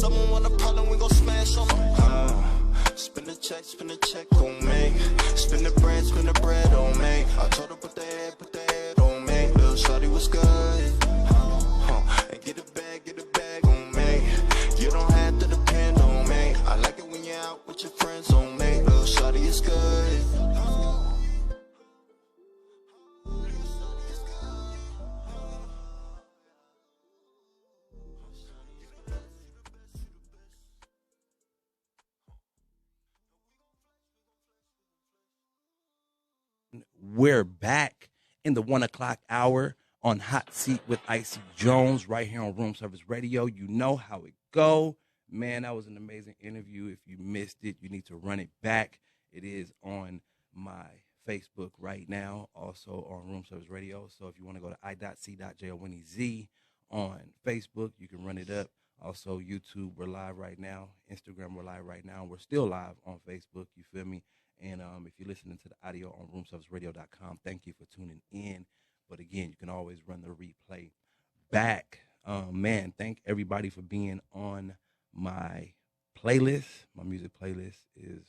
someone want a problem, we gon' smash on them. Spin the check on me. Spin the bread on me. I told her put the head on me. Little shawty was good. And get a bag on me. You don't have to depend on me. I like it when you're out with your friends on me. Little shawty is good. We're back in the 1 o'clock hour on Hot Seat with IC Jonez right here on Room Service Radio. You know how it go. Man, that was an amazing interview. If you missed it, you need to run it back. It is on my Facebook right now, also on Room Service Radio. So if you want to go to i.c.jonez on Facebook, you can run it up. Also, YouTube, we're live right now. Instagram, we're live right now. We're still live on Facebook, you feel me? And if you're listening to the audio on roomserviceradio.com, thank you for tuning in. But again, you can always run the replay back. Man, thank everybody for being on my playlist. My music playlist is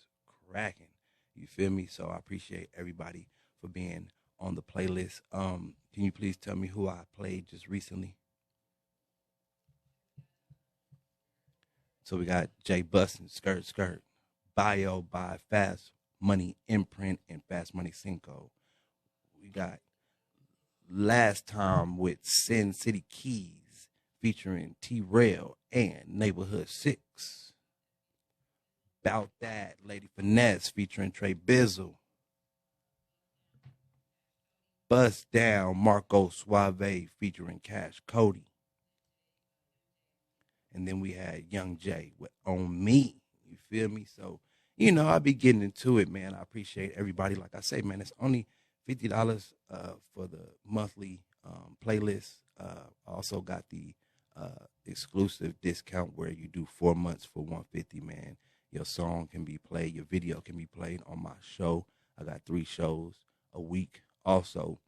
cracking. You feel me? So I appreciate everybody for being on the playlist. Can you please tell me who I played just recently? So we got Jay Bustin', Skirt Skirt, Bio by Fast Money Imprint and Fast Money Cinco. We got Last Time with Sin City Keys featuring T-Rail and Neighborhood 6. About That, Lady Finesse featuring Trey Bizzle. Bust Down, Marco Suave featuring Cash Cody. And then we had Young Jay with On Me. You feel me? So, you know, I'll be getting into it, man. I appreciate everybody. Like I say, man, it's only $50 for the monthly playlist. I also got the exclusive discount where you do 4 months for $150, man. Your song can be played. Your video can be played on my show. I got 3 shows a week. Also,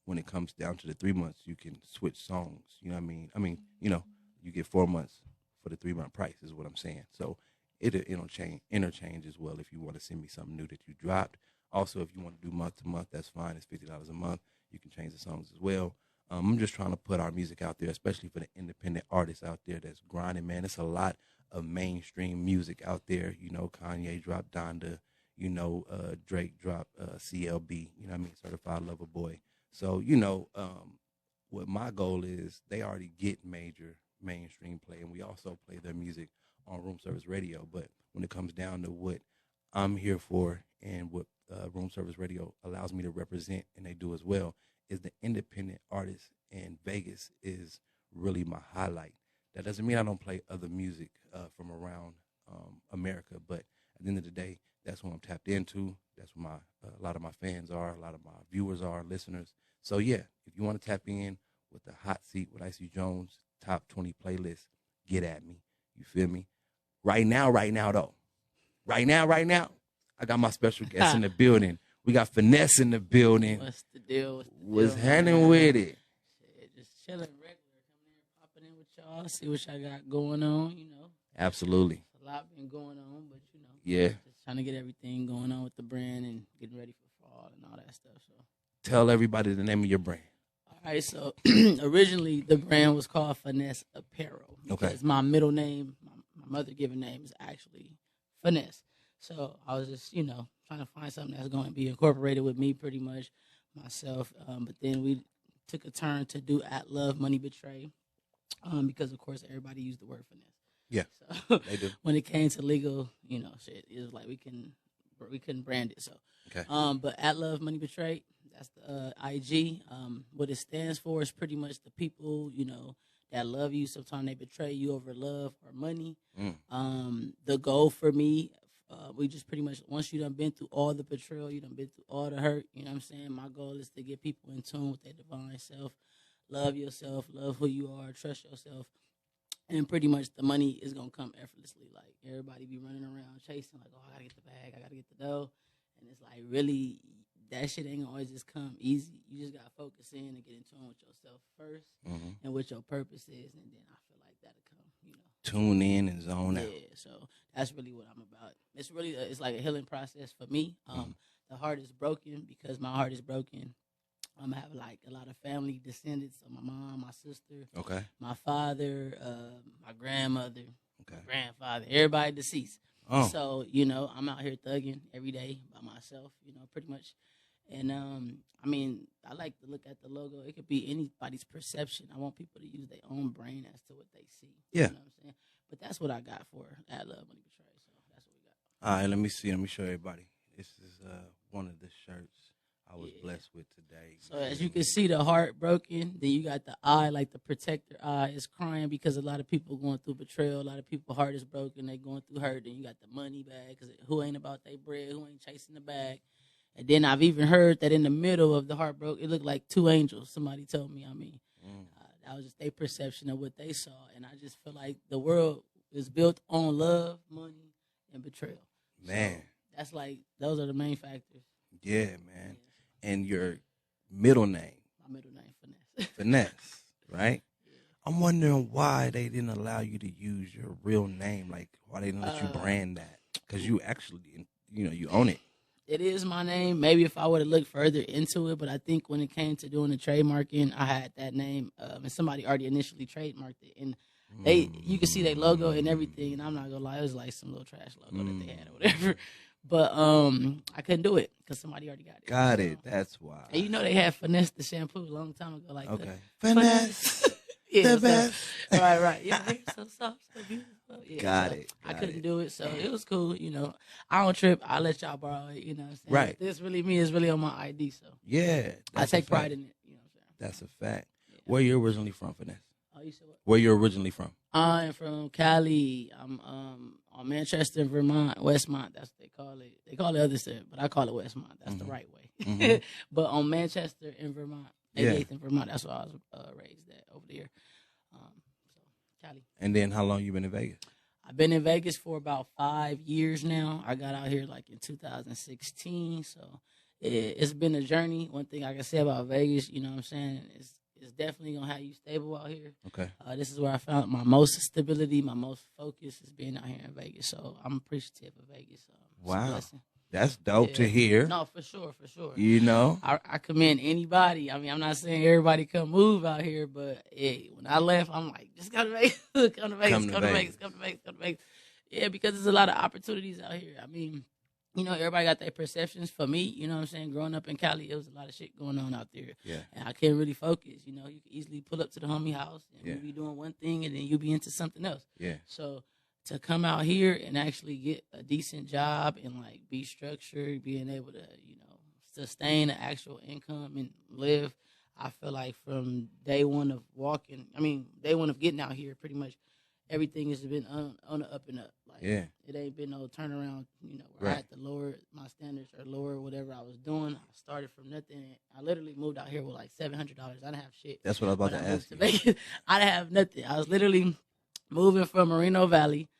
when it comes down to the 3 months, you can switch songs. You know what I mean? You know, you get 4 months for the 3-month price is what I'm saying. So it'll interchange as well if you want to send me something new that you dropped. Also, if you want to do month to month, that's fine. It's $50 a month. You can change the songs as well. I'm just trying to put our music out there, especially for the independent artists out there that's grinding, man. It's a lot of mainstream music out there. You know, Kanye dropped Donda. You know, Drake dropped CLB. You know what I mean? Certified Lover Boy. So, you know, what my goal is, they already get major mainstream play, and we also play their music on Room Service Radio. But when it comes down to what I'm here for and what Room Service Radio allows me to represent, and they do as well, is the independent artist, and Vegas is really my highlight. That doesn't mean I don't play other music from around America, but at the end of the day, that's what I'm tapped into. That's what a lot of my fans are, a lot of my viewers are, listeners. So yeah, if you want to tap in with the Hot Seat with IC Jonez top 20 playlist, get at me. You feel me? Right now, though. Right now, I got my special guest in the building. We got Finesse in the building. What's the deal? What's happening with it? Shit, just chilling regular. Coming in, popping in with y'all, see what y'all got going on, you know. Absolutely. A lot been going on, but, you know. Yeah. Just trying to get everything going on with the brand and getting ready for fall and all that stuff. So Tell everybody the name of your brand. All right, so originally the brand was called Finesse Apparel. Okay. Because my middle name, my mother given name is actually Finesse. So I was just, you know, trying to find something that's going to be incorporated with me pretty much, myself. But then we took a turn to do At Love, Money Betray, because, of course, everybody used the word finesse. Yeah, so they do. When it came to legal, you know, shit, it was like we couldn't brand it. So, okay. But At Love, Money Betray, that's the IG. What it stands for is pretty much the people, you know, that love you. Sometimes they betray you over love or money. The goal for me, we just pretty much, once you done been through all the betrayal, you done been through all the hurt, you know what I'm saying? My goal is to get people in tune with their divine self, love yourself, love who you are, trust yourself, and pretty much the money is going to come effortlessly. Like, everybody be running around chasing, like, oh, I got to get the bag, I got to get the dough, and it's like, really, that shit ain't going to always just come easy. You just got to focus in and get in tune with yourself first and what your purpose is, and then I feel like that'll come, you know. tune in and zone out. Yeah, so that's really what I'm about. It's really it's like a healing process for me. The heart is broken because my heart is broken. I have like a lot of family descendants of my mom, my sister, Okay. my father, my grandmother, Okay. my grandfather, everybody deceased. Oh. So, you know, I'm out here thugging every day by myself, you know, pretty much. And I mean, I like to look at the logo. It could be anybody's perception. I want people to use their own brain as to what they see. Yeah. You know what I'm saying? But that's what I got for Ad Love Money Betray. So that's what we got. All right, let me see. Let me show everybody. This is one of the shirts I was blessed with today. So as you can see, the heart broken. Then you got the eye, like the protector eye, is crying because a lot of people going through betrayal. A lot of people heart is broken. They going through hurt. Then you got the money bag, because who ain't about their bread? Who ain't chasing the bag? And then I've even heard that in the middle of the heart broke, it looked like two angels. Somebody told me. I mean, that was just their perception of what they saw. And I just feel like the world is built on love, money, and betrayal. Man. So that's like, those are the main factors. Yeah, man. And your middle name. My middle name, Finesse. Finesse, right? Yeah. I'm wondering why they didn't allow you to use your real name. Like, why they didn't let you brand that? Because you actually, you know, you own it. It is my name. Maybe if I would have looked further into it, but I think when it came to doing the trademarking, I had that name, and somebody already initially trademarked it. And you can see their logo and everything, and I'm not gonna lie, it was like some little trash logo that they had or whatever. But I couldn't do it because somebody already got it. Got it. That's why. And you know they had Finesse the shampoo a long time ago. Like okay. Finesse. Yeah, the best. Right. Yeah, so soft, so beautiful. Yeah, got it. I couldn't do it, so it was cool. You know, I don't trip. I let y'all borrow it. You know what I'm saying? Right. This really me. It's really on my ID. So yeah, I take pride in it. You know what I'm saying? That's a fact. Yeah. Where you originally from, Finesse? Oh, you said what? Where you originally from? I'm from Cali. I'm on Manchester, Vermont, Westmont. That's what they call it. They call it other stuff, but I call it Westmont. That's the right way. But on Manchester in Vermont, 88th in Vermont. That's where I was raised at over there. So Cali. And then how long you been in Vegas? I've been in Vegas for about 5 years now. I got out here like in 2016. So it's been a journey. One thing I can say about Vegas, you know what I'm saying, it's definitely going to have you stable out here. Okay. This is where I found my most stability, my most focus is being out here in Vegas. So I'm appreciative of Vegas. Wow. That's dope to hear. No, for sure. You know? I commend anybody. I mean, I'm not saying everybody come move out here, but when I left, I'm like, just come to Vegas, come to Vegas. Yeah, because there's a lot of opportunities out here. I mean, you know, everybody got their perceptions. For me, you know what I'm saying, growing up in Cali, there was a lot of shit going on out there. Yeah. And I couldn't really focus. You know, you could easily pull up to the homie house and you be doing one thing and then you be into something else. Yeah. So to come out here and actually get a decent job and like be structured, being able to, you know, sustain an actual income and live, I feel like from day one of getting out here, pretty much everything has been on the up and up. Like, it ain't been no turnaround, you know, where I had to lower my standards or lower whatever I was doing. I started from nothing. I literally moved out here with like $700. I didn't have shit. That's what I was about to ask you. I didn't have nothing. I was literally moving from Moreno Valley,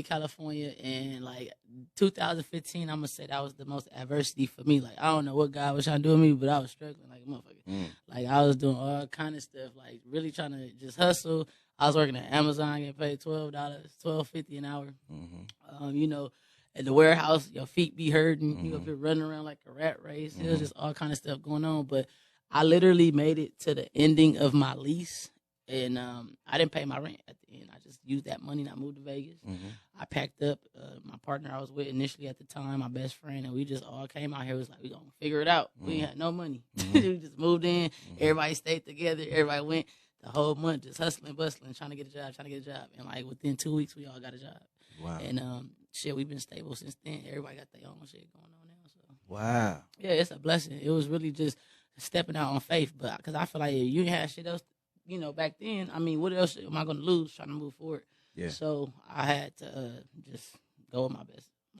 California, in like 2015. I'm gonna say that was the most adversity for me. Like, I don't know what God was trying to do with me, but I was struggling like a motherfucker. Like, I was doing all kind of stuff, like really trying to just hustle. I was working at Amazon, getting paid $12.50 an hour. You know, at the warehouse, your feet be hurting. You up here running around like a rat race. It was just all kind of stuff going on. But I literally made it to the ending of my lease. And I didn't pay my rent at the end. I just used that money and I moved to Vegas. I packed up my partner I was with initially at the time, my best friend, and we just all came out here. It was like, we going to figure it out. We had no money. We just moved in. Everybody stayed together. Everybody went the whole month just hustling, bustling, trying to get a job. And like within 2 weeks, we all got a job. Wow. And we've been stable since then. Everybody got their own shit going on now. So wow. Yeah, it's a blessing. It was really just stepping out on faith. But because I feel like if you had shit else, you know, back then, I mean, what else am I going to lose trying to move forward? Yeah. So I had to just go with my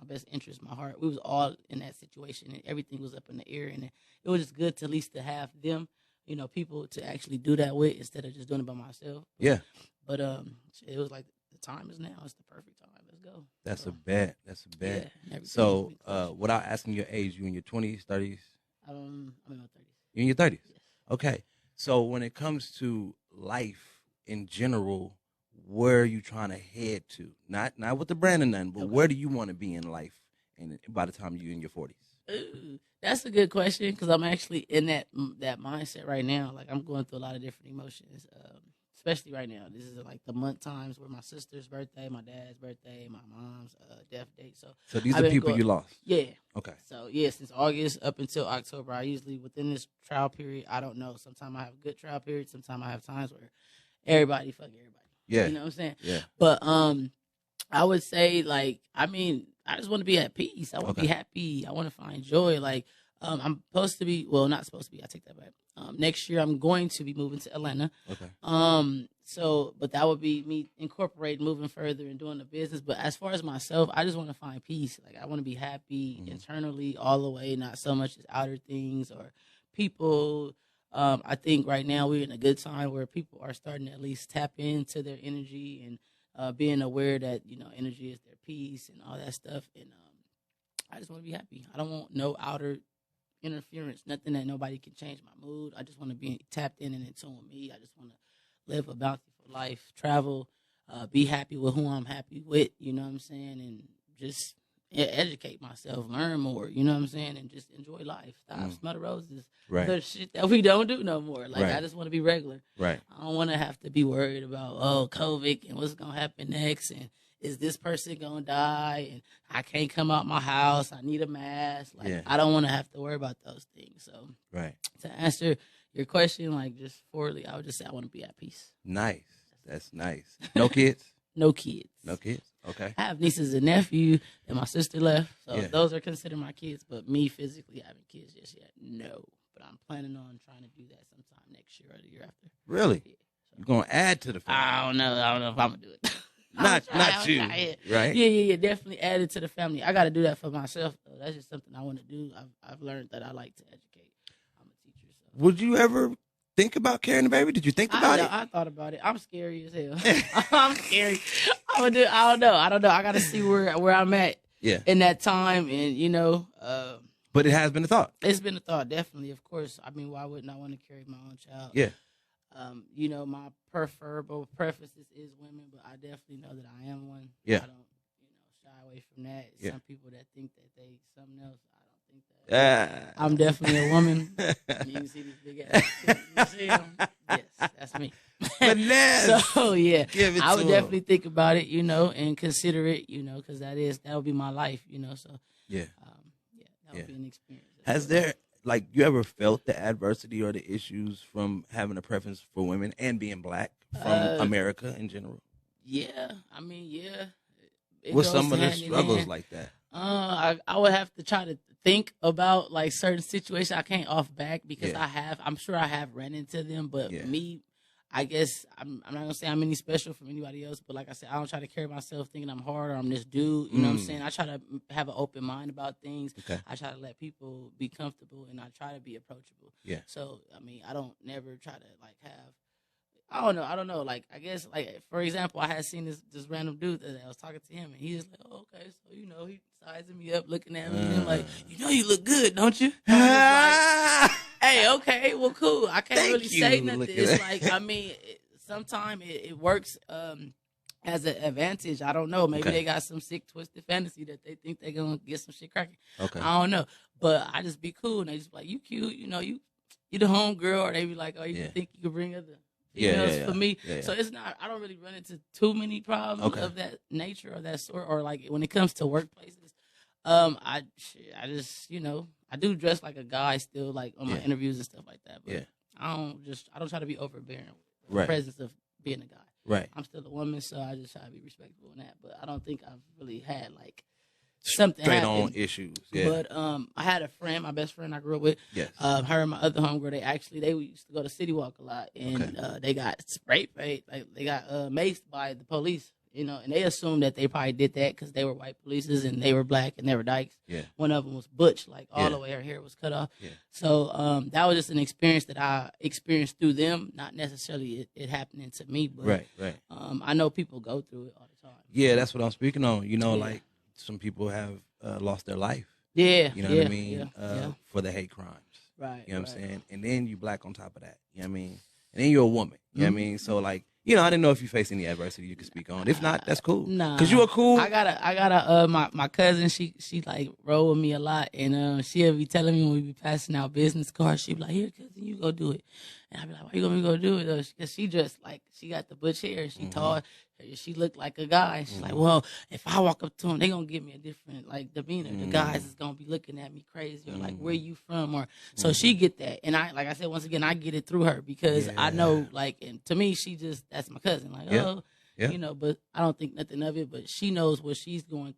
best interest, my heart. We was all in that situation, and everything was up in the air, and it was just good to at least to have them, you know, people to actually do that with instead of just doing it by myself. Yeah. But it was like the time is now. It's the perfect time. Let's go. That's a bet. Yeah, so without asking your age, you in your 20s, 30s? I'm in my 30s. You in your 30s? Yes. Okay. So when it comes to life in general, where are you trying to head to? Not with the brand or nothing, but where do you want to be in life and by the time you're in your 40s? Ooh, that's a good question because I'm actually in that mindset right now. Like I'm going through a lot of different emotions, especially right now. This is like the month times where my sister's birthday, my dad's birthday, my mom's death date. So these are people you lost? Yeah. Okay. So, yeah, since August up until October, I usually, within this trial period, I don't know. Sometimes I have a good trial period. Sometimes I have times where everybody fuck everybody. Yeah. You know what I'm saying? Yeah. But I would say, like, I mean, I just want to be at peace. I want to be happy. I want to find joy. Like, I'm supposed to be, well, not supposed to be. I take that back. Next year, I'm going to be moving to Atlanta. Okay. So, but that would be me incorporating, moving further and doing the business. But as far as myself, I just want to find peace. Like, I want to be happy internally all the way, not so much as outer things or people. I think right now we're in a good time where people are starting to at least tap into their energy and being aware that, you know, energy is their peace and all that stuff. And I just want to be happy. I don't want no outer interference, nothing that nobody can change my mood. I just want to be tapped in and in tune with me. I just want to live a bountiful life, travel, be happy with who I'm happy with, you know what I'm saying, and just educate myself, learn more, you know what I'm saying, and just enjoy life. Stop, smell the roses, the shit that we don't do no more. Like, I just want to be regular. Right. I don't want to have to be worried about, COVID and what's going to happen next, and is this person going to die, and I can't come out my house, I need a mask. Like, I don't want to have to worry about those things. So, to answer your question, like, just forwardly, I would just say I want to be at peace. Nice. That's nice. No kids? No kids. No kids? Okay. I have nieces and nephews, and my sister left, so those are considered my kids. But me physically having kids just yet, no. But I'm planning on trying to do that sometime next year or the year after. Really? Yeah, so. You're gonna add to the family? I don't know if I'm gonna do it. not you, right? Yeah. Definitely add it to the family. I got to do that for myself, though. That's just something I want to do. I've learned that I like to educate. I'm a teacher. So. Would you ever think about carrying a baby? Did you think about it? I thought about it. I'm scary as hell. I'm scary. I don't know. I got to see where I'm at in that time. And, you know. But it has been a thought. It's been a thought, definitely. Of course. I mean, why wouldn't I want to carry my own child? Yeah. You know, my preferable preferences is women, but I definitely know that I am one. Yeah. I don't, shy away from that. Yeah. Some people that think that they something else. I don't think that. I'm definitely a woman. You can see this big ass. You see him? Yes, that's me. Finesse. So yeah, I would to definitely him. think about it, and consider it, because that'll be my life, So yeah, that would be an experience. Has there, like, you ever felt the adversity or the issues from having a preference for women and being black from America in general? Yeah, I mean, yeah. What's some of the struggles like that? I would have to try to think about, like, certain situations. I can't off back because I'm sure I have ran into them, but me, I guess I'm not gonna say I'm any special from anybody else, but like I said, I don't try to carry myself thinking I'm hard or I'm this dude. You know what I'm saying? I try to have an open mind about things. Okay. I try to let people be comfortable, and I try to be approachable. Yeah. So I mean, I don't never try to like have. I don't know. Like, I guess, like, for example, I had seen this random dude that I was talking to him, and he was like, "Oh, okay." So, he sizing me up, looking at me, and like, you look good, don't you? I was like, hey, okay, well, cool. I can't really say nothing. It's like, I mean, sometimes it works as an advantage. I don't know. Maybe they got some sick, twisted fantasy that they think they're going to get some shit cracking. Okay. I don't know. But I just be cool, and they just be like, you cute, you the home girl, or they be like, oh, you think you could bring other. For me. Yeah. So it's not, I don't really run into too many problems of that nature or that sort, or like when it comes to workplaces. I just, I do dress like a guy still, like on my interviews and stuff like that. But I don't try to be overbearing with the presence of being a guy. Right. I'm still a woman, so I just try to be respectful in that. But I don't think I've really had like something straight happen. on issues. Yeah. But I had a friend, my best friend I grew up with. Yes. Her and my other homegirl, they used to go to City Walk a lot, and they got spray paint, like they got maced by the police, and they assumed that they probably did that because they were white polices and they were black and they were dykes. Yeah. One of them was butch, like all the way her hair was cut off. Yeah. So that was just an experience that I experienced through them, not necessarily it happening to me, but right. I know people go through it all the time. Yeah, that's what I'm speaking on. Like some people have lost their life. Yeah. You know what I mean? For the hate crimes. Right. You know what I'm saying? And then you black on top of that. You know what I mean? And then you're a woman. You know what I mean? So, like, I didn't know if you faced any adversity you could speak on. If not, that's cool. Nah, Cause you are cool. I got my cousin. She like roll with me a lot, and she'll be telling me when we be passing out business cards. She be like, "Here, cousin, you go do it." And I be like, "Why you gonna go do it?" Though? Cause she just like she got the butch hair. She tall. She looked like a guy. She's like, "Well, if I walk up to him, they gonna give me a different like demeanor. The guys is gonna be looking at me crazy or like, where you from?" Or so she get that, and I like I said once again, I get it through her because I know like, and to me, she just that's my cousin. Like, but I don't think nothing of it. But she knows what she's going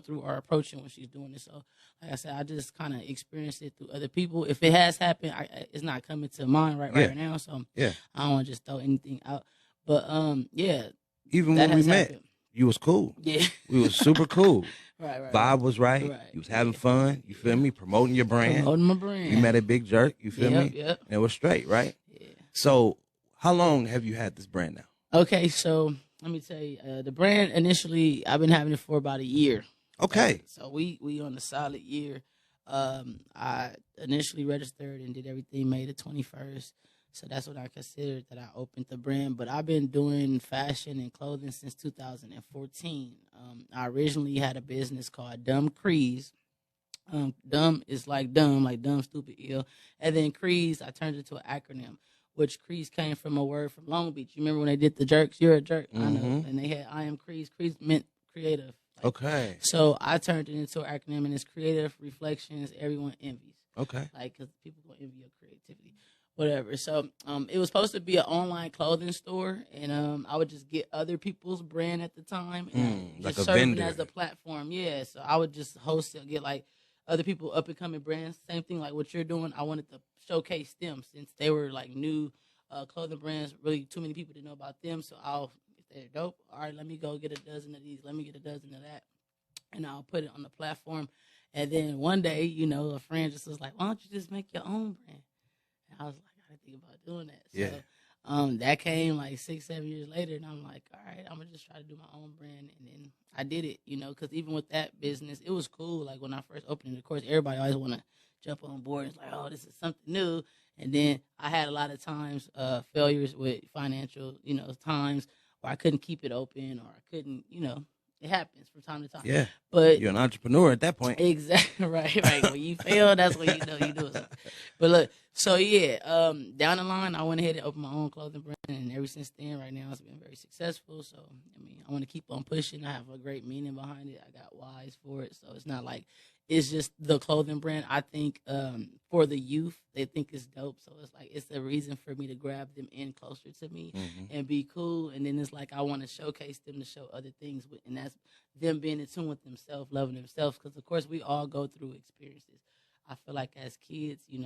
through or approaching when she's doing it. So, like I said, I just kind of experienced it through other people. If it has happened, it's not coming to mind right now. So I don't want to just throw anything out. But even when we met, you was cool. Yeah, we was super cool. Right. Vibe was right. You was having fun. You feel me? Promoting your brand. Promoting my brand. You met a big jerk. You feel me? Yep. And it was straight, right? Yeah. So, how long have you had this brand now? Okay, so let me tell you, the brand initially, I've been having it for about a year. Okay. So we on a solid year. I initially registered and did everything May the 21st. So that's what I considered that I opened the brand. But I've been doing fashion and clothing since 2014. I originally had a business called Dumb Crease. Dumb is like dumb, stupid, ill. And then Crease, I turned it to an acronym, which Crease came from a word from Long Beach. You remember when they did the jerks? You're a jerk. I know. And they had I am Crease. Crease meant creative. Okay. So I turned it into an acronym, and it's creative reflections everyone envies. Okay. Like, because people gonna envy your creativity, whatever. So it was supposed to be an online clothing store, and I would just get other people's brand at the time, and like just a serving vendor. as the platform. Yeah. So I would just host it, get like other people up and coming brands. Same thing like what you're doing. I wanted to showcase them since they were like new clothing brands. Really, too many people didn't know about them. So they're dope. All right, let me go get a dozen of these. Let me get a dozen of that. And I'll put it on the platform. And then one day, a friend just was like, "Why don't you just make your own brand?" And I was like, I didn't think about doing that. Yeah. So that came like 6-7 years later. And I'm like, all right, I'm going to just try to do my own brand. And then I did it, because even with that business, it was cool. Like when I first opened it, of course, everybody always want to jump on board. It's like, oh, this is something new. And then I had a lot of times failures with financial, times where I couldn't keep it open or I couldn't, it happens from time to time. Yeah. But you're an entrepreneur at that point. Exactly. Right. When you fail, that's when you know you do something. But look, so down the line, I went ahead and opened my own clothing brand. And ever since then, right now, it's been very successful. So, I want to keep on pushing. I have a great meaning behind it. I got whys for it. So it's not like it's just the clothing brand. I think for the youth, they think it's dope. So it's like it's a reason for me to grab them in closer to me and be cool. And then it's like I want to showcase them to show other things. And that's them being in tune with themselves, loving themselves. Because, of course, we all go through experiences. I feel like as kids, you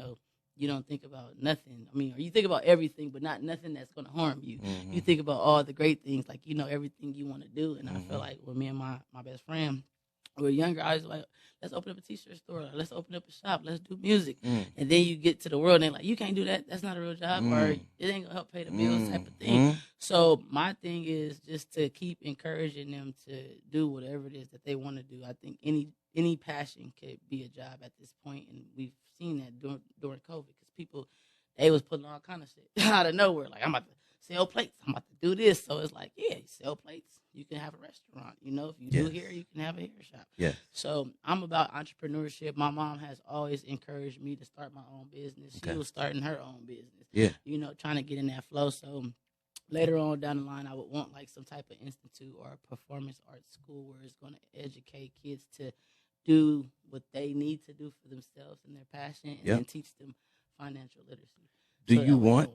don't think about nothing. Or you think about everything, but not nothing that's going to harm you. You think about all the great things, like, everything you want to do. And I feel like with me and my best friend, we were younger, I was like, let's open up a t-shirt store. Let's open up a shop. Let's do music. And then you get to the world and they're like, you can't do that. That's not a real job. Or it ain't going to help pay the bills type of thing. So my thing is just to keep encouraging them to do whatever it is that they want to do. I think any passion could be a job at this point. And we've seen that during COVID because people, they was putting all kind of shit out of nowhere. Like, I'm about to sell plates. I'm about to do this. So it's like, yeah, you sell plates. You can have a restaurant. If you do hair, you can have a hair shop. Yeah. So I'm about entrepreneurship. My mom has always encouraged me to start my own business. She was starting her own business. Yeah. Trying to get in that flow. So later on down the line, I would want like some type of institute or a performance arts school where it's going to educate kids to do what they need to do for themselves and their passion, and then teach them financial literacy. Do you want?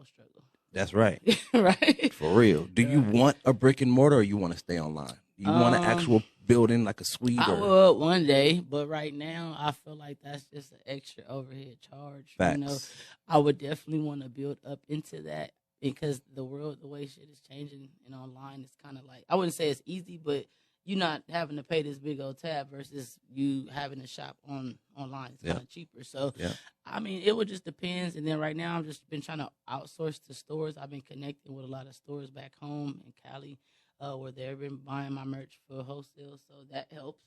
That's right. Right. For real. Do you want a brick and mortar, or you want to stay online? You want an actual building, like a suite? I would one day, but right now I feel like that's just an extra overhead charge. Facts. I would definitely want to build up into that because the world, the way shit is changing, and online is kind of like, I wouldn't say it's easy, but you're not having to pay this big old tab versus you having a shop online. It's kind of cheaper. So, it would just depends. And then right now, I've just been trying to outsource to stores. I've been connecting with a lot of stores back home in Cali where they've been buying my merch for wholesale. So that helps,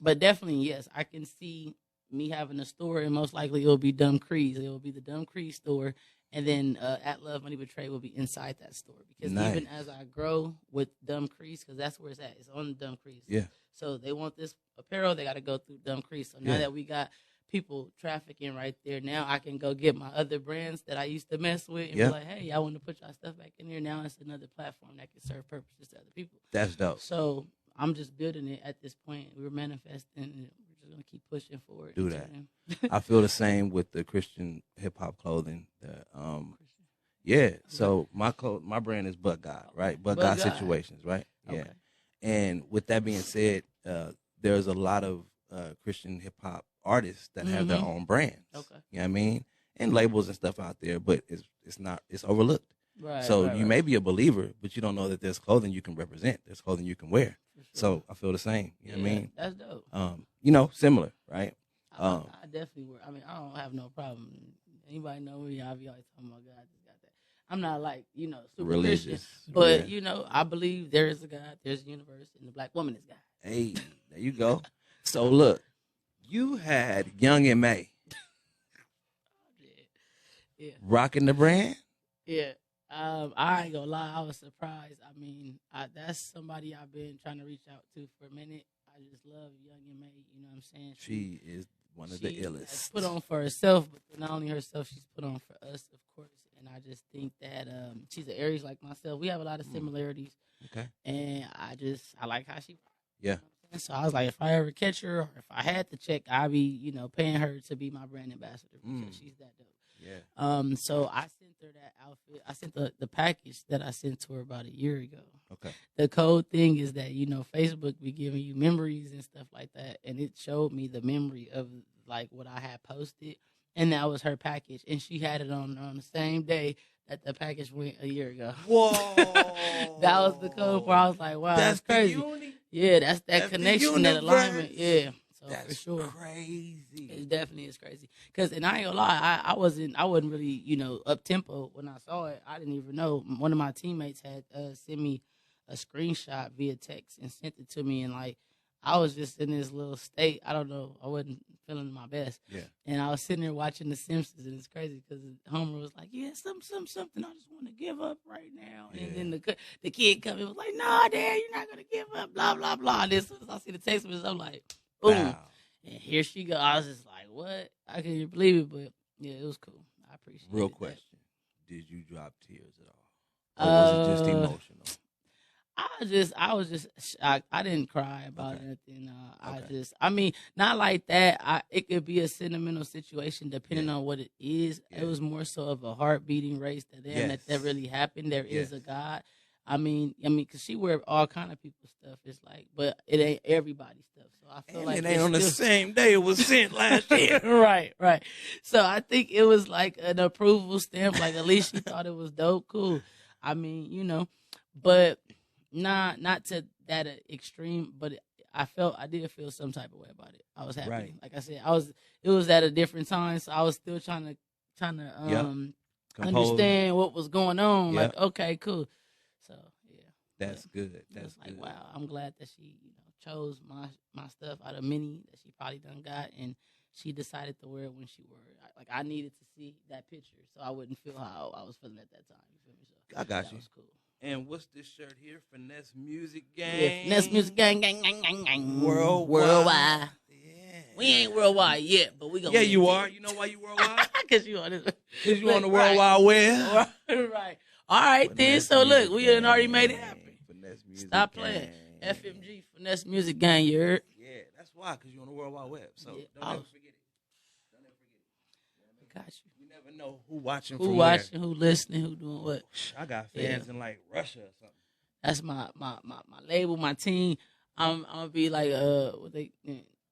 But definitely, yes, I can see me having a store, and most likely it'll be Dumb Crease. It'll be the Dumb Crease store. And then At Love Money Betrayed will be inside that store. Because even as I grow with Dumb Crease, because that's where it's at. It's on Dumb Crease. Yeah. So they want this apparel, they got to go through Dumb Crease. So now that we got people trafficking right there, now I can go get my other brands that I used to mess with and be like, hey, I want to put y'all stuff back in here. Now it's another platform that can serve purposes to other people. That's dope. So I'm just building it at this point. We're manifesting and we're just going to keep pushing forward. Do that. I feel the same with the Christian hip hop clothing. So my brand is But God, right? But God Situations, right? Yeah. Okay. And with that being said, there's a lot of Christian hip hop artists that have their own brands. Okay. You know what I mean? And labels and stuff out there, but it's overlooked. Right. So you may be a believer, but you don't know that there's clothing you can represent. There's clothing you can wear. Sure. So I feel the same. You know what I mean? That's dope. Similar, right? I definitely wear. I mean, I don't have no problem. Anybody know me? I be always talking about God. I'm not like, super religious, Christian, but I believe there is a God, there's a universe, and the black woman is God. Hey, there you go. So look, you had Young and May. Yeah. Rocking the brand? Yeah. I ain't gonna lie, I was surprised. I mean, that's somebody I've been trying to reach out to for a minute. I just love Young and May, you know what I'm saying? She is one of the illest. She's put on for herself, but not only herself, she's put on for us, of course. And I just think that she's an Aries like myself. We have a lot of similarities. Okay. And I like how she. Yeah. So I was like, if I ever catch her, or if I had to check, I'd be, paying her to be my brand ambassador because she's that dope. Yeah. So I sent her that outfit. I sent the package that I sent to her about a year ago. Okay. The cold thing is that, Facebook be giving you memories and stuff like that. And it showed me the memory of like what I had posted. And that was her package. And she had it on the same day that the package went a year ago. Whoa. That was the code where I was like, wow, that's crazy. Yeah, that's connection, that alignment. Yeah. So that's for sure. Crazy. It definitely is crazy. And I ain't gonna lie, I wasn't really, up tempo when I saw it. I didn't even know. One of my teammates had sent me a screenshot via text and sent it to me, and like I was just in this little state. I don't know. I wasn't feeling my best. Yeah. And I was sitting there watching The Simpsons, and it's crazy because Homer was like, yeah, something. I just want to give up right now. Yeah. And then the kid come in was like, no, Dad, you're not going to give up, blah, blah, blah. And as soon as I see the text message, I'm like, boom. Wow. And here she go. I was just like, what? I couldn't believe it, but yeah, it was cool. I appreciate it. Real question. Did you drop tears at all? Or was it just emotional? I didn't cry about anything. I mean, not like that. It could be a sentimental situation depending on what it is. Yeah. It was more so of a heart beating race that really happened. There is a God. I mean, because she wear all kind of people's stuff. It's like, but it ain't everybody's stuff. So I feel like it ain't on the same day it was sent last year. Right. So I think it was like an approval stamp. Like at least she thought it was dope. Cool. I mean, but. Not to that extreme, but I did feel some type of way about it. I was happy. Right. Like I said, it was at a different time, so I was still trying to understand what was going on. Yep. Like, okay, cool. So yeah. That's good. That's like, wow, I'm glad that she, chose my stuff out of many that she probably done got, and she decided to wear it when she wore it. Like I needed to see that picture so I wouldn't feel how I was feeling at that time. You feel me? So I got you. Was cool. And what's this shirt here? Finesse Music Gang. Yeah, Finesse Music Gang. Worldwide. Yeah. We ain't worldwide yet, but we gonna. Yeah, you are. You know why you worldwide? Because you on this. Because you on the World Wide Web. Right. All right, then. So look, we done already made it happen. Finesse Music Stop playing. Gang. FMG Finesse Music Gang. You heard? Yeah, that's why. Because you're on the World Wide Web. So don't ever forget it. Don't ever forget it. Got you. You never know who watching. Who watching? Who listening? Who doing what? I got fans in like Russia or something. That's my label, my team. I'm gonna be like what they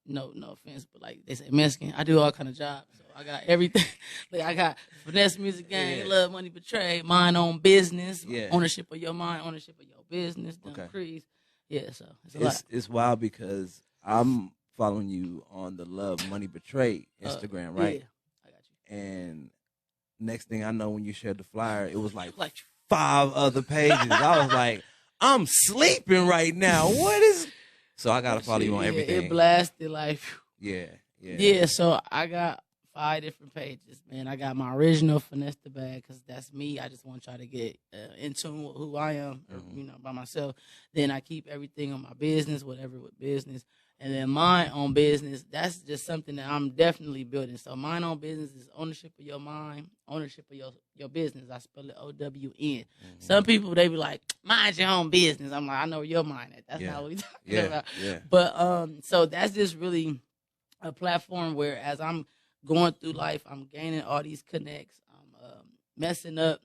no offense, but like they say Mexican. I do all kind of jobs, so I got everything. Like I got Finesse Music Gang, Love Money Betray, Mind on Business, Ownership of Your Mind, Ownership of Your Business, Dumb Crease. Yeah, so it's a lot. It's wild because I'm following you on the Love Money Betray Instagram, right? Yeah, I got you. And next thing I know, when you shared the flyer, it was like 5 other pages. I was like, I'm sleeping right now. What is? So I gotta follow you on everything. It blasted like. Yeah. So I got 5 different pages, man. I got my original Finesse the Bag because that's me. I just want y'all to get in tune with who I am, or, by myself. Then I keep everything on my business, whatever with business. And then mine on business, that's just something that I'm definitely building. So mine on business is ownership of your mind, ownership of your business. I spell it OWN. Some people, they be like, mind your own business. I'm like, I know where your mind at. That's not what we talking about. Yeah. But so that's just really a platform where as I'm going through life, I'm gaining all these connects. I'm messing up,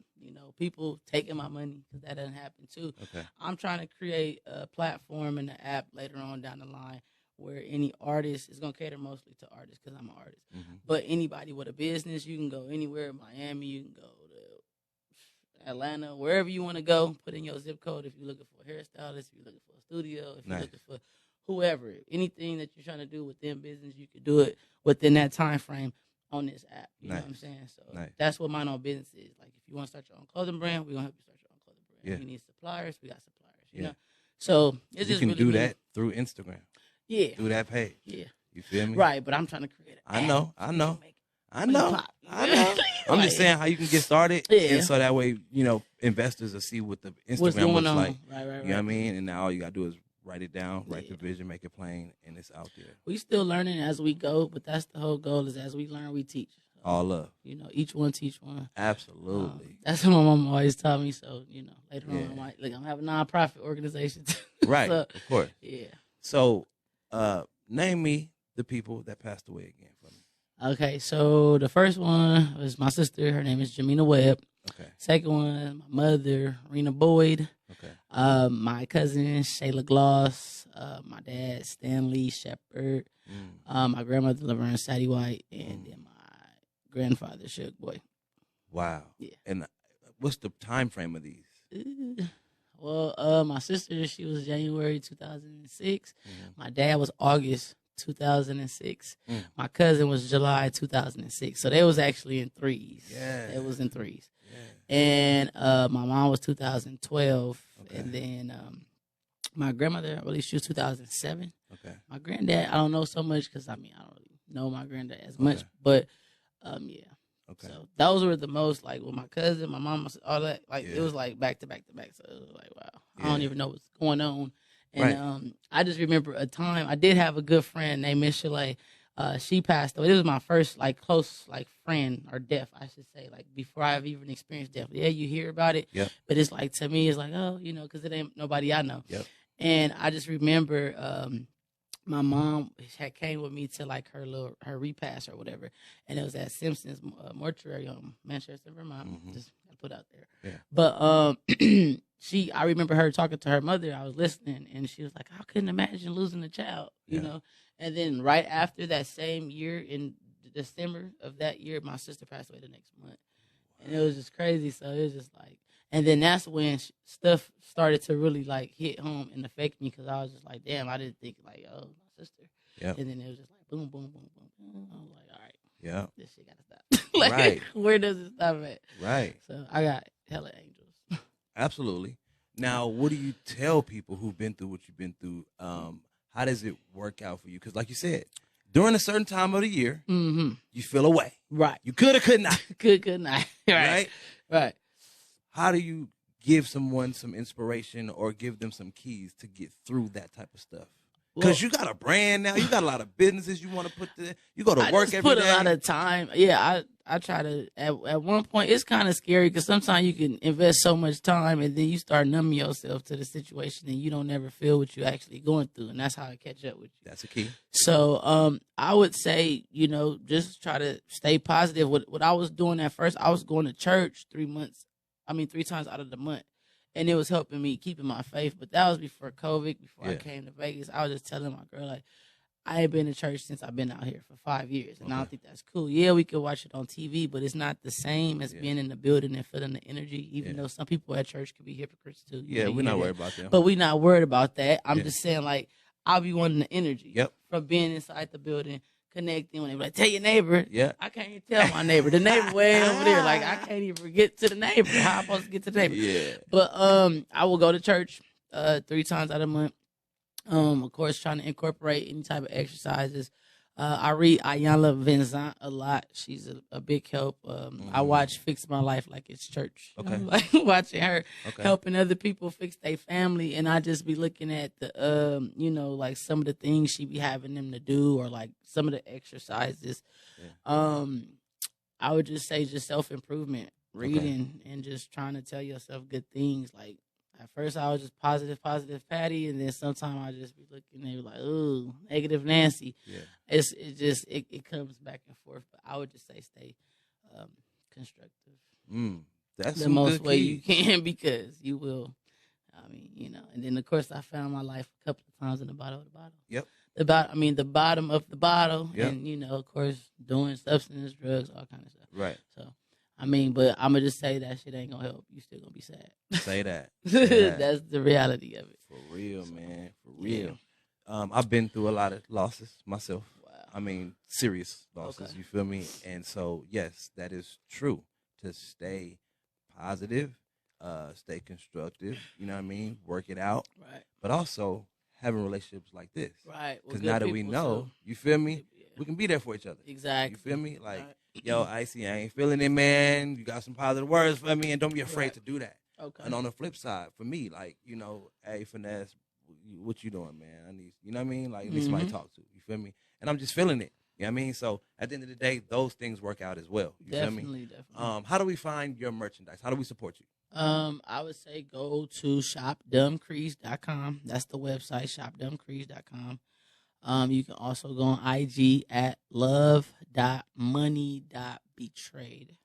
people taking my money because that doesn't happen too. Okay. I'm trying to create a platform and an app later on down the line where any artist is going to cater mostly to artists because I'm an artist. But anybody with a business, you can go anywhere, Miami, you can go to Atlanta, wherever you want to go, put in your zip code if you're looking for a hairstylist, if you're looking for a studio, if you're looking for whoever, anything that you're trying to do within business, you could do it within that time frame on this app. You know what I'm saying? So that's what mine on business is. Like if you want to start your own clothing brand, we're going to help you start your own clothing brand. Yeah. If you need suppliers, we got suppliers, you know? So it's you just can really do that through Instagram. Yeah. Through that page. Yeah. You feel me? Right, but I'm trying to create it. I know. I'm just saying how you can get started. Yeah. And so that way, investors will see what the What's Instagram going looks on. like. Right. You know what I mean? And now all you got to do is write it down, write the vision, make it plain, and it's out there. We still learning as we go, but that's the whole goal is as we learn, we teach. All love. Each one teach one. Absolutely. That's what my mom always taught me. So, later on, I'm going to have a nonprofit organization. Right, So, of course. Yeah. So, name me the people that passed away again for me. Okay, so the first one was my sister. Her name is Jamina Webb. Okay. Second one, my mother, Rena Boyd. Okay. My cousin, Shayla Gloss. My dad, Stanley Shepard. My grandmother, Laverne Sadie White. And then my grandfather, Suge Boy. Wow. Yeah. And what's the time frame of these? Well, my sister, she was January 2006. My dad was August 2006. My cousin was July 2006. So they was actually in threes. Yeah. It was in threes. Yeah. And my mom was 2012. Okay. And then my grandmother, I believe she was 2007. Okay. My granddad, I don't know so much because, I don't really know my granddad as much. But, yeah. Okay. So those were the most, like, with my cousin, my mom, all that. Like, it was, like, back to back to back. So it was like, wow. I don't even know what's going on. And I just remember a time, I did have a good friend named Miss Chalet. She passed away. This was my first, like, close, like, friend, or death, I should say, like, before I've even experienced death. Yeah, you hear about it. Yep. But it's like, to me, it's like, oh, because it ain't nobody I know. Yep. And I just remember my mom had came with me to, like, her repast or whatever. And it was at Simpson's mortuary on Manchester, Vermont. Just put out there. Yeah. But I remember her talking to her mother. I was listening, and she was like, I couldn't imagine losing a child, you know. And then right after that same year, in December of that year, my sister passed away the next month. And it was just crazy. So it was just like, and then that's when stuff started to really, like, hit home and affect me, because I was just like, damn, I didn't think, like, oh, my sister. Yep. And then it was just like, boom, boom, boom, boom, boom. I was like, all right. Yeah. This shit got to stop. Like, right. Where does it stop at? Right. So I got hella angels. Absolutely. Now, what do you tell people who've been through what you've been through? How does it work out for you? Because like you said, during a certain time of the year, you feel away. Right. You could or could not. Could not. Right? Right. How do you give someone some inspiration or give them some keys to get through that type of stuff? Because you got a brand now. You got a lot of businesses you want to put there. You go to work every day. I put a lot of time. Yeah, I try to, at one point, it's kind of scary because sometimes you can invest so much time and then you start numbing yourself to the situation and you don't ever feel what you're actually going through. And that's how I catch up with you. That's a key. So I would say, just try to stay positive. What I was doing at first, I was going to church 3 times out of the month. And it was helping me keeping my faith. But that was before COVID, before I came to Vegas. I was just telling my girl, like, I ain't been to church since I've been out here for 5 years. And I don't think that's cool. Yeah, we could watch it on TV, but it's not the same as being in the building and feeling the energy, even though some people at church could be hypocrites too. Yeah, we're not worried about that. But we're not worried about that. I'm just saying, like, I'll be wanting the energy from being inside the building, connecting. When they be like, tell your neighbor. Yeah. I can't even tell my neighbor. The neighbor way over there. Like, I can't even get to the neighbor. How am I supposed to get to the neighbor? Yeah. But I will go to church 3 times out of the month. Of course, trying to incorporate any type of exercises. I read Ayanna Vincent a lot. She's a big help. I watch Fix My Life like it's church. Okay. I'm like watching her Okay. helping other people fix their family, and I just be looking at the like some of the things she be having them to do, or like some of the exercises. Yeah. I would just say just self-improvement, reading, and just trying to tell yourself good things. Like, at first I was just positive, Patty, and then sometimes I just be looking and be like, ooh, negative Nancy. Yeah. It comes back and forth. But I would just say stay constructive. That's the most way you can, because you will. I mean, and then of course I found my life a couple of times in the bottom of the bottle. Yep. The bottom of the bottle, Yep. and of course doing substance, drugs, all kind of stuff. Right. So, I mean, but I'm gonna just say that shit ain't gonna help. You still gonna be sad. Say that. Say that. That's the reality of it. For real, man. For real. I've been through a lot of losses myself. Wow. I mean, serious losses. Okay. You feel me? And so, yes, that is true. To stay positive, stay constructive. You know what I mean? Work it out. Right. But also having relationships like this. Right. Because now that we know, you feel me? Yeah. We can be there for each other. Exactly. You feel me? Like, Right. yo, IC, I ain't feeling it, man. You got some positive words for me, and don't be afraid Right. to do that. Okay. And on the flip side, for me, like, hey, Finesse, what you doing, man? I need, you know what I mean? Like, I need somebody to talk to. You feel me? And I'm just feeling it. You know what I mean? So at the end of the day, those things work out as well. You feel me? Definitely. How do we find your merchandise? How do we support you? I would say go to shopdumbcrease.com. That's the website, shopdumbcrease.com. You can also go on IG at love.money.betrayed.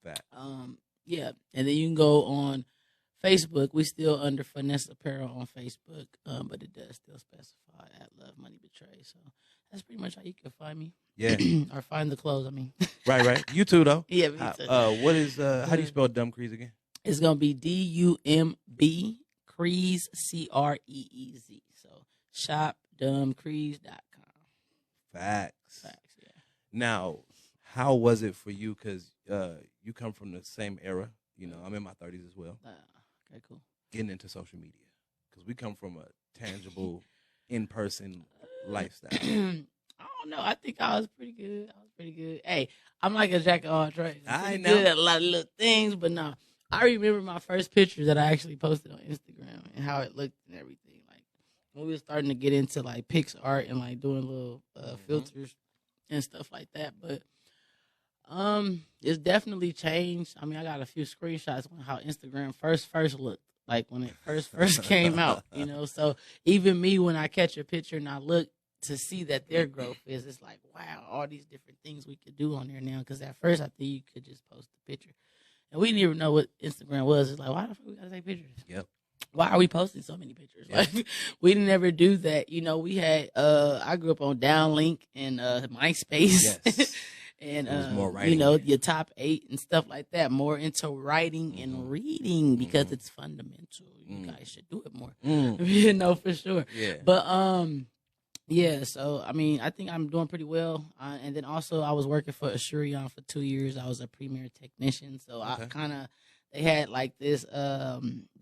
Fact. Yeah. And then you can go on Facebook. We still under Finesse Apparel on Facebook, but it does still specify at Love Money Betray. So that's pretty much how you can find me. Yeah. Or find the clothes, I mean. Right. You too, though. Yeah, me too. What is, how do you spell Dumb Crease again? It's going to be DUMB Crease, CREEZ. So shopdumbcrease.com. Facts. Yeah. Now, how was it for you? Because you come from the same era. I'm in my 30s as well. Okay, cool. Getting into social media. Because we come from a tangible, in-person lifestyle. I don't know. I think I was pretty good. Hey, I'm like a jack of all trades. I I'm know. good at a lot of little things, but no. I remember my first picture that I actually posted on Instagram and how it looked and everything. Like, when we were starting to get into, like, Pix art and, like, doing little filters and stuff like that. But it's definitely changed. I mean, I got a few screenshots on how Instagram first looked, like when it first came out, So even me, when I catch a picture and I look to see that their growth is, it's like, wow, all these different things we could do on there now. Because at first I think you could just post a picture. And we didn't even know what Instagram was. It's like, why the fuck we gotta take pictures? Yep. Why are we posting so many pictures? Yep. Like, we didn't ever do that. We had I grew up on Downlink and MySpace. Yes. And It was more writing. your top 8 and stuff like that. More into writing and reading because it's fundamental. You guys should do it more. For sure. Yeah. But yeah, so I mean, I think I'm doing pretty well. And then also, I was working for Assurion for 2 years. I was a premier technician, so I kind of they had like this template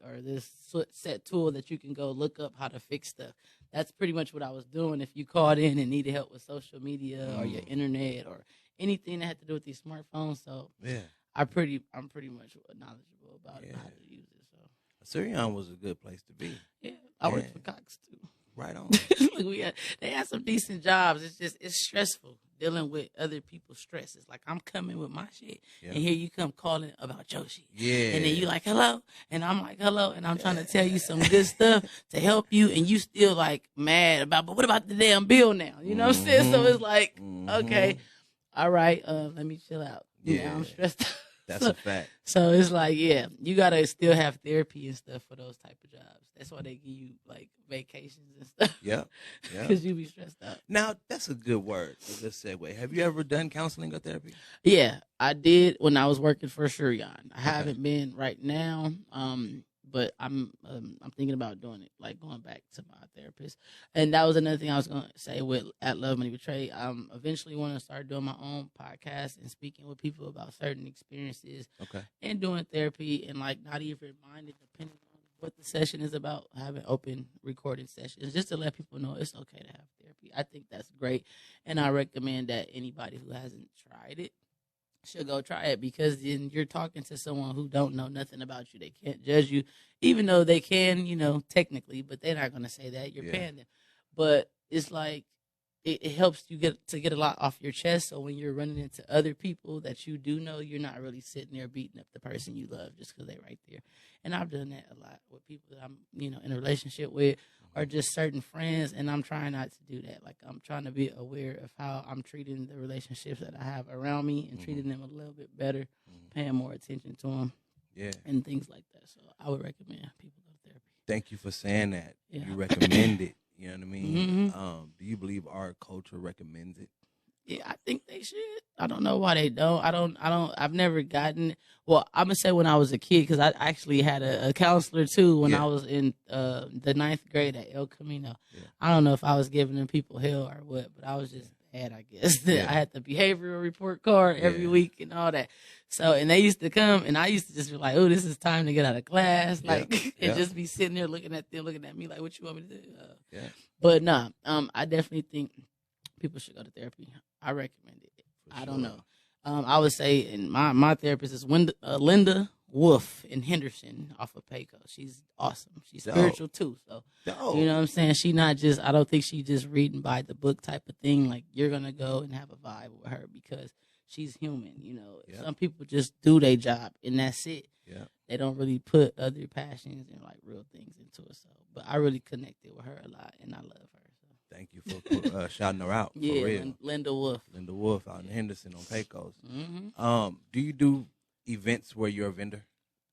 or this set tool that you can go look up how to fix stuff. That's pretty much what I was doing. If you called in and needed help with social media or your internet or anything that had to do with these smartphones, so Yeah. I'm pretty much knowledgeable about it, how to use it. So Syrian was a good place to be. yeah, I worked for Cox too. Right on. Look, they had some decent jobs. It's stressful dealing with other people's stress. It's like I'm coming with my shit, and here you come calling about your shit. Yeah. And then you like, hello, and I'm like, hello, and I'm trying to tell you some good stuff to help you, and you still like mad about, but what about the damn bill now? You know what I'm saying? So it's like, okay, all right, let me chill out. Yeah. I'm stressed out. That's a fact. So it's like, yeah, you gotta still have therapy and stuff for those type of jobs. That's why they give you like vacations and stuff. Yeah. Because you be stressed out. Now, that's a good word, a good segue. Have you ever done counseling or therapy? Yeah, I did when I was working for Shurion. I haven't been right now, but I'm thinking about doing it, like going back to my therapist. And that was another thing I was going to say with At Love Money Betray. Eventually want to start doing my own podcast and speaking with people about certain experiences. Okay. And doing therapy and like not even minding depending on what the session is about, having open recording sessions just to let people know it's okay to have therapy. therapy. I think that's great, and I recommend that anybody who hasn't tried it should go try it, because then you're talking to someone who don't know nothing about you. They can't judge you, even though they can, technically, but they're not going to say that. You're paying them. But it's like, it helps you get a lot off your chest. So when you're running into other people that you do know, you're not really sitting there beating up the person you love just because they're right there. And I've done that a lot with people that I'm, in a relationship with, or just certain friends. And I'm trying not to do that. Like, I'm trying to be aware of how I'm treating the relationships that I have around me and treating them a little bit better, paying more attention to them, and things like that. So I would recommend people go to therapy. Thank you for saying that. Yeah. You recommend it. You know what I mean? Do you believe our culture recommends it? Yeah, I think they should. I don't know why they don't. I've never gotten, well, I'm going to say when I was a kid, because I actually had a counselor too when I was in the 9th grade at El Camino. Yeah. I don't know if I was giving them people hell or what, but I was just bad, I guess. I had the behavioral report card every week and all that. So, and they used to come, and I used to just be like, oh, this is time to get out of class. Like, and just be sitting there looking at them, looking at me like, what you want me to do? But nah, I definitely think people should go to therapy. I recommend it. I don't know. I would say, and my therapist is Linda Wolf in Henderson off of Payco. She's awesome. She's spiritual too. So, you know what I'm saying? She not just, I don't think she just reading by the book type of thing. Like, you're going to go and have a vibe with her because she's human. Some people just do their job and that's it. Yeah. They don't really put other passions and like real things into it. So, but I really connected with her a lot and I love her. Thank you for shouting her out. For real. Linda Wolf. Linda Wolf out in Henderson on Pecos. Do you do events where you're a vendor?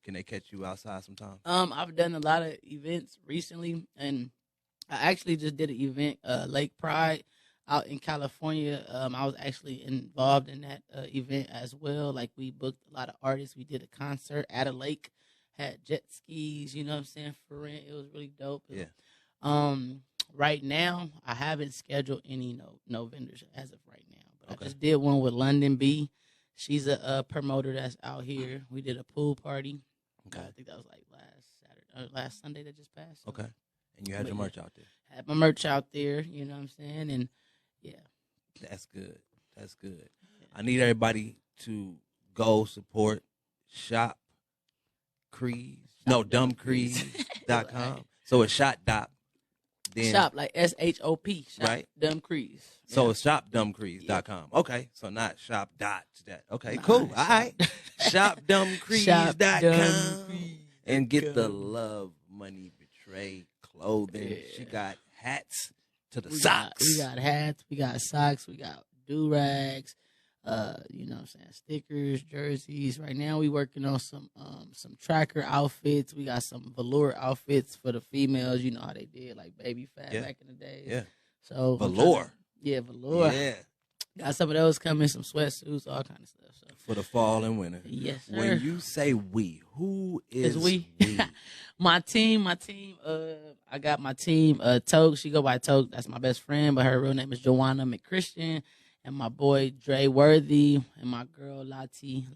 Can they catch you outside sometime? I've done a lot of events recently, and I actually just did an event, Lake Pride, out in California. I was actually involved in that event as well. Like, we booked a lot of artists. We did a concert at a lake, had jet skis, you know what I'm saying, for rent. It was really dope. Right now, I haven't scheduled any no vendors as of right now. But I just did one with London B. She's a promoter that's out here. We did a pool party. I think that was like last Sunday that just passed. So. Okay. And you had your merch out there. Had my merch out there, you know what I'm saying? And That's good. That's good. Yeah. I need everybody to go support Shop Crease. Dumbcrease.com. So it's Shop Dot. Then, shop like SHOP, right? Dumb Crease. So it's shopdumbcrease.com. Okay, so not shop dot that. Okay, cool. All right. Shopdumbcrease.com and get the Love Money Betray clothing. Yeah. She got hats to the socks. We got hats, we got socks, we got do-rags, you know what I'm saying, stickers, jerseys. Right now we working on some tracker outfits. We got some velour outfits for the females. You know how they did, like Baby Fat back in the day. Yeah. So velour. Velour. Yeah. Got some of those coming, some sweatsuits, all kind of stuff. So. For the fall and winter. Yes, sir. When you say we, who is we? We? My team, I got my team, Toke. She go by Toke. That's my best friend, but her real name is Joanna McChristian. And my boy Dre Worthy and my girl Lottie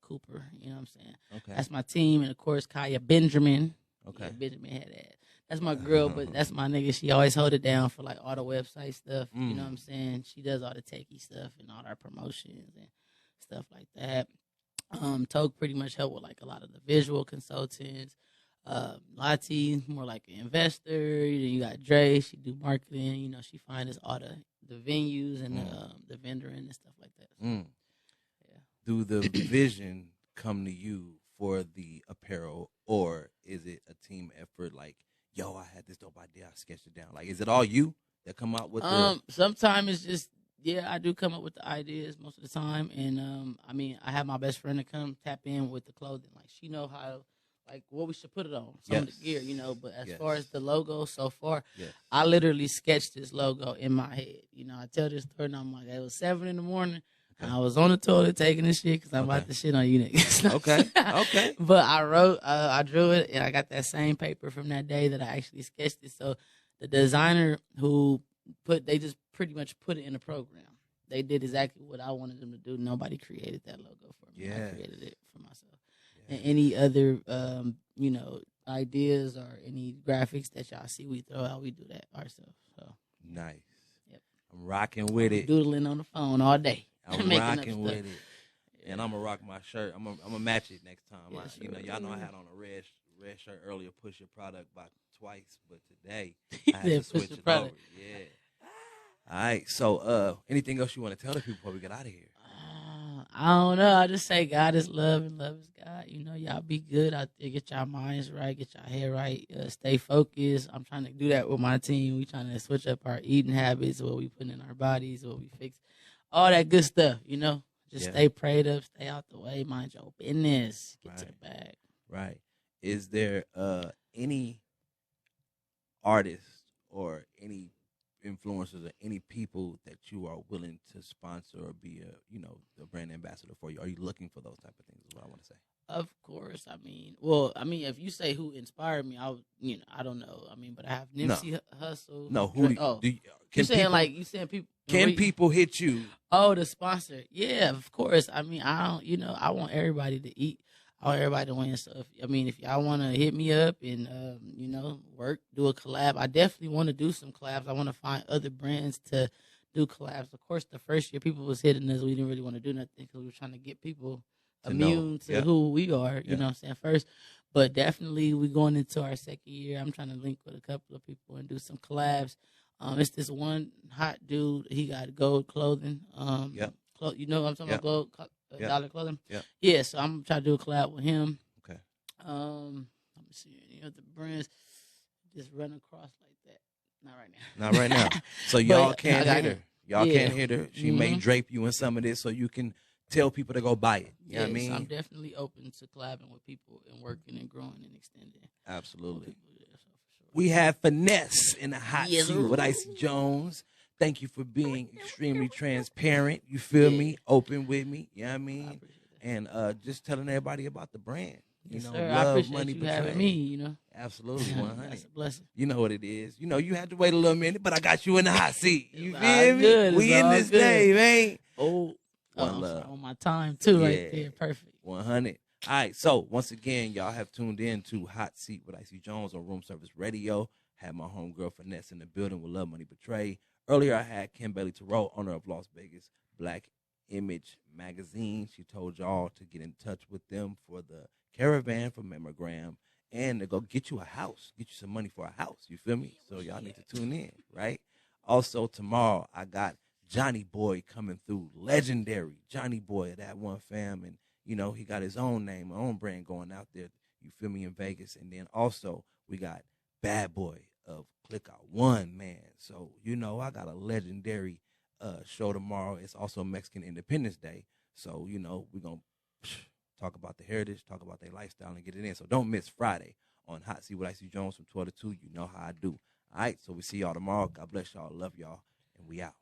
Cooper. You know what I'm saying? Okay. That's my team. And of course Kaya Benjamin. Okay. Yeah, Benjamin had that. That's my girl, but that's my nigga. She always hold it down for like all the website stuff. You know what I'm saying? She does all the techie stuff and all our promotions and stuff like that. Toke pretty much help with like a lot of the visual consultants. Lottie, more like an investor. Then you got Dre, she do marketing. You know, she find us all the venues and the vendoring and stuff like that. So, yeah. Do the vision come to you for the apparel, or is it a team effort? Like, yo, I had this dope idea, I sketched it down. Like, is it all you that come out with sometimes it's just, I do come up with the ideas most of the time. And, I have my best friend to come tap in with the clothing. Like, she know how, like, what we should put it on, some of the gear, you know. But as far as the logo so far, I literally sketched this logo in my head. You know, I tell this story and I'm like, it was 7 a.m. and I was on the toilet taking this shit because I'm about to shit on you niggas. Okay. But I drew it, and I got that same paper from that day that I actually sketched it. So the designer they just pretty much put it in a program. They did exactly what I wanted them to do. Nobody created that logo for me. I created it for myself. And any other, ideas or any graphics that y'all see we throw out, we do that ourselves. So nice. I'm rocking with it. Doodling on the phone all day. I'm Making up rocking with stuff. it. And I'm gonna rock my shirt. I'm gonna match it next time. Yes, You know, sir. y'all know I had on a red shirt earlier. Push your product by twice, but today He I had said to push switch your it product. over. Yeah. All right. So, anything else you want to tell the people before we get out of here? I don't know. I just say God is love and love is God. You know, y'all be good out there. Get y'all minds right. Get y'all head right. Stay focused. I'm trying to do that with my team. We trying to switch up our eating habits, what we put in our bodies, what we fix, all that good stuff. You know, just stay prayed up, stay out the way, mind your business, get to the bag. Right. Is there any artists or any influencers or any people that you are willing to sponsor or be the brand ambassador for you? Are you looking for those type of things is what I want to say. Of course. I mean, if you say who inspired me, I don't know. I mean, but I have Nipsey Hussle. No, who you saying people can people hit you? Oh, the sponsor. Yeah, of course. I mean, I want everybody to eat. I want everybody to win. So, if y'all want to hit me up and, work, do a collab, I definitely want to do some collabs. I want to find other brands to do collabs. Of course, the first year people was hitting us, we didn't really want to do nothing because we were trying to get people immune to who we are, you know what I'm saying, first. But definitely we going into our second year. I'm trying to link with a couple of people and do some collabs. It's this one hot dude. He got gold clothing. You know what I'm talking about? Gold dollar clothing. Yeah. So I'm trying to do a collab with him. Okay. Let me see any other brands just run across like that. Not right now. Not right now. So y'all can't hit her. Y'all Yeah. can't hit her. She may drape you in some of this, so you can tell people to go buy it. You know what I mean? I'm definitely open to collabing with people and working and growing and extending. Absolutely. So for sure. We have Finesse in the hot Yes, seat sir. with IC Jonez. Thank you for being extremely transparent. You feel me? Open with me. You know what I mean? appreciate that. And just telling everybody about the brand. Yes, You know, sir. I love, appreciate money, you betrayal. having me, you know. Absolutely, 100. That's a blessing. You know what it is. You know, you had to wait a little minute, but I got you in the hot seat. You It's feel all me? good. We It's in all this good. day, man. One One love. on my time too, right Yeah. there. Perfect. 100. All right, so once again, y'all have tuned in to Hot Seat with IC Jonez on Room Service Radio. Had my homegirl Finesse in the building with Love Money Betray. Earlier, I had Kimberly Terrell, owner of Las Vegas Black Image Magazine. She told y'all to get in touch with them for the caravan for mammogram and to go get you a house, get you some money for a house. You feel me? So y'all need to tune in, right? Also, tomorrow, I got Johnny Boy coming through, legendary Johnny Boy of That One Fam, and you know he got his own name, own brand going out there. You feel me in Vegas, and then also we got Bad Boy of Clickout One, man. So you know I got a legendary show tomorrow. It's also Mexican Independence Day, so you know we're gonna talk about the heritage, talk about their lifestyle, and get it in. So don't miss Friday on Hot Seat with IC Jonez from 12 to 2. You know how I do. All right, so we see y'all tomorrow. God bless y'all. Love y'all, and we out.